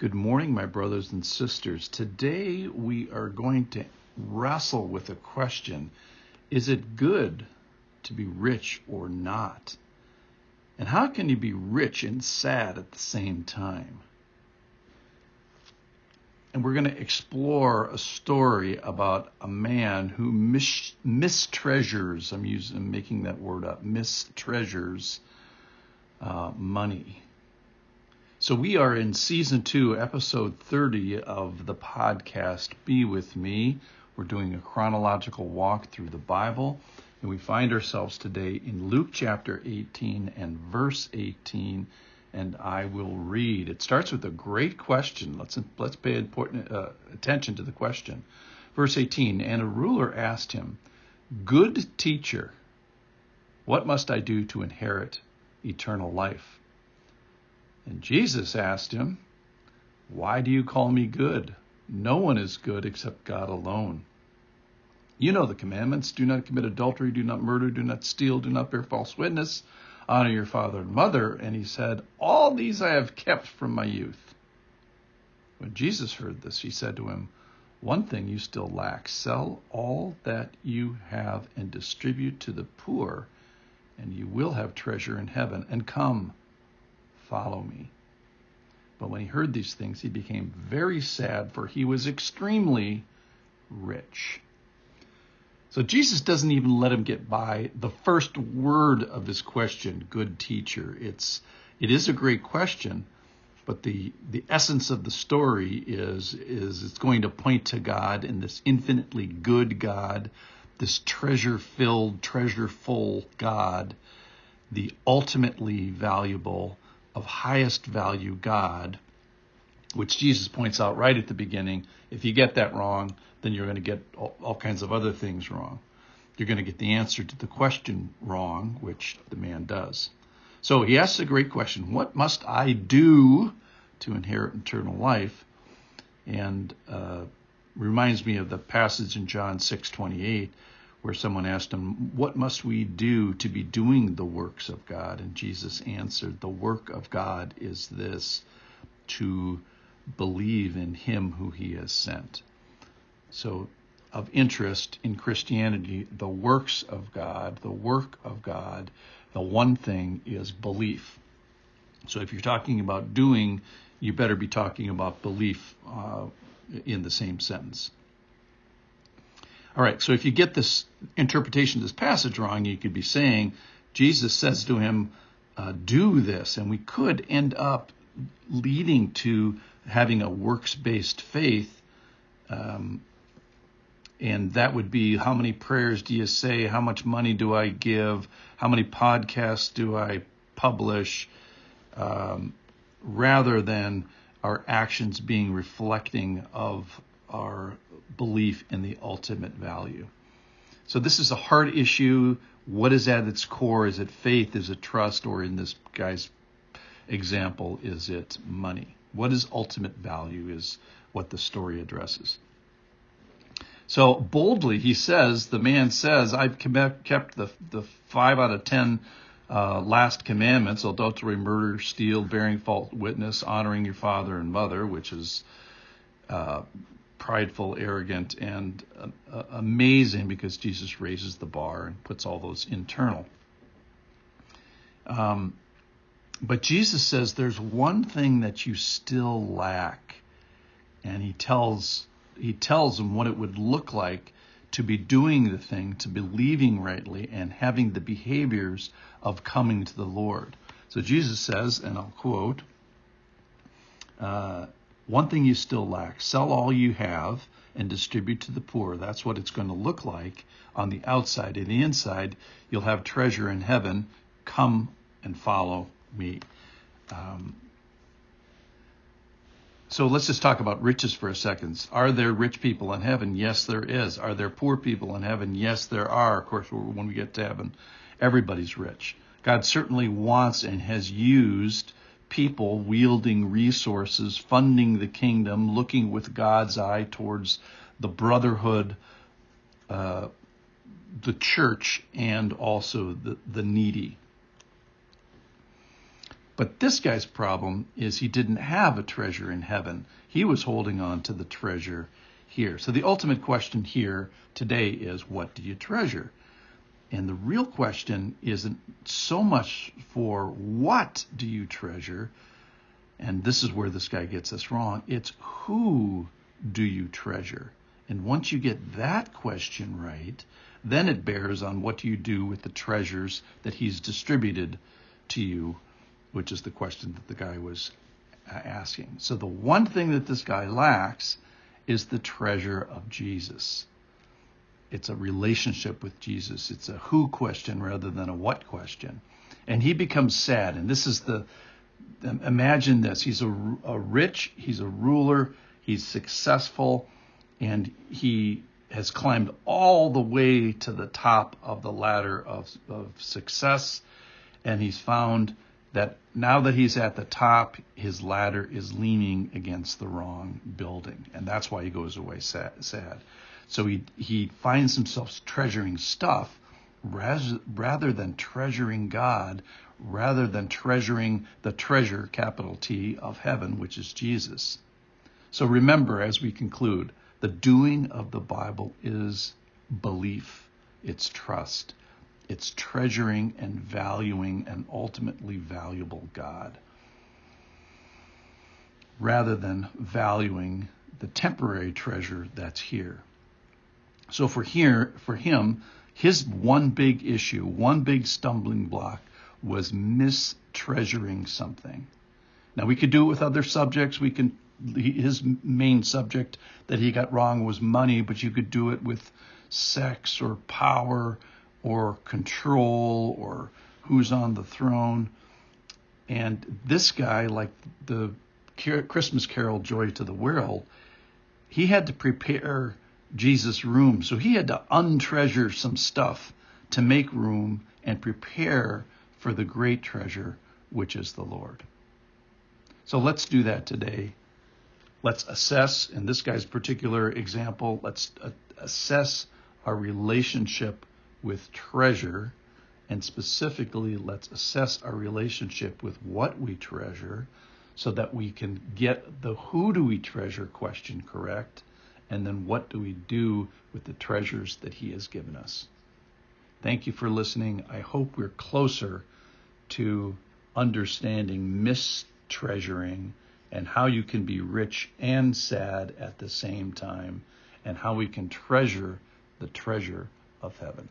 Good morning, my brothers and sisters. Today we are going to wrestle with a question. Is it good to be rich or not? And how can you be rich and sad at the same time? And we're going to explore a story about a man who mistreasures, I'm making that word up, mistreasures money. So we are in season 2, episode 30 of the podcast, Be With Me. We're doing a chronological walk through the Bible, and we find ourselves today in Luke chapter 18 and verse 18, and I will read. It starts with a great question. Let's pay important attention to the question. Verse 18, and a ruler asked him, "Good teacher, what must I do to inherit eternal life?" And Jesus asked him, "Why do you call me good? No one is good except God alone. You know the commandments. Do not commit adultery, do not murder, do not steal, do not bear false witness, honor your father and mother." And he said, "All these I have kept from my youth." When Jesus heard this, he said to him, "One thing you still lack. Sell all that you have and distribute to the poor, and you will have treasure in heaven. And come, follow me." But when he heard these things, he became very sad, for he was extremely rich. So Jesus doesn't even let him get by the first word of his question, good teacher. It is a great question, but the essence of the story is it's going to point to God and this infinitely good God, this treasure-filled, treasure-full God, the ultimately valuable, of highest value God, which Jesus points out right at the beginning. If you get that wrong, then you're going to get all kinds of other things wrong. You're going to get the answer to the question wrong, which the man does. So he asks a great question. What must I do to inherit eternal life? And reminds me of the passage in John 6:28, where someone asked him, "What must we do to be doing the works of God?" And Jesus answered, "The work of God is this, to believe in him who he has sent." So of interest in Christianity, the works of God, the work of God, the one thing is belief. So if you're talking about doing, you better be talking about belief in the same sentence. All right, so if you get this interpretation of this passage wrong, you could be saying, Jesus says to him, do this. And we could end up leading to having a works-based faith. And that would be, how many prayers do you say? How much money do I give? How many podcasts do I publish? Rather than our actions being reflecting of our belief in the ultimate value. So this is a hard issue. What is at its core? Is it faith? Is it trust? Or in this guy's example, is it money? What is ultimate value is what the story addresses. So boldly, the man says, "I've kept the 5 out of 10 last commandments: adultery, murder, steal, bearing false witness, honoring your father and mother," which is prideful, arrogant, and amazing, because Jesus raises the bar and puts all those internal. But Jesus says there's one thing that you still lack, and he tells him what it would look like to be doing the thing, to believing rightly, and having the behaviors of coming to the Lord. So Jesus says, and I'll quote, "One thing you still lack. Sell all you have and distribute to the poor." That's what it's going to look like on the outside. And the inside, you'll have treasure in heaven. Come and follow me. So let's just talk about riches for a second. Are there rich people in heaven? Yes, there is. Are there poor people in heaven? Yes, there are. Of course, when we get to heaven, everybody's rich. God certainly wants and has used people wielding resources, funding the kingdom, looking with God's eye towards the brotherhood, the church, and also the needy. But this guy's problem is he didn't have a treasure in heaven. He was holding on to the treasure here. So the ultimate question here today is, what do you treasure? And the real question isn't so much for what do you treasure, and this is where this guy gets us wrong. It's who do you treasure? And once you get that question right, then it bears on what do you do with the treasures that he's distributed to you, which is the question that the guy was asking. So the one thing that this guy lacks is the treasure of Jesus. It's a relationship with Jesus. It's a who question rather than a what question. And he becomes sad. And this is imagine this. He's a rich, he's a ruler, he's successful, and he has climbed all the way to the top of the ladder of success. And he's found that now that he's at the top, his ladder is leaning against the wrong building. And that's why he goes away sad. So he finds himself treasuring stuff rather than treasuring God, rather than treasuring the treasure, capital T, of heaven, which is Jesus. So remember, as we conclude, the doing of the Bible is belief. It's trust. It's treasuring and valuing an ultimately valuable God, rather than valuing the temporary treasure that's here. So for him, his one big issue, one big stumbling block was mistreasuring something. Now we could do it with other subjects. His main subject that he got wrong was money, but you could do it with sex or power or control or who's on the throne. And this guy, like the Christmas carol, Joy to the World, he had to prepare Jesus' room. So he had to untreasure some stuff to make room and prepare for the great treasure, which is the Lord. So let's do that today. Let's assess, in this guy's particular example, let's assess our relationship with treasure, and specifically let's assess our relationship with what we treasure so that we can get the who do we treasure question correct, and then what do we do with the treasures that he has given us. Thank you for listening. I hope we're closer to understanding mistreasuring and how you can be rich and sad at the same time, and how we can treasure the treasure of heaven.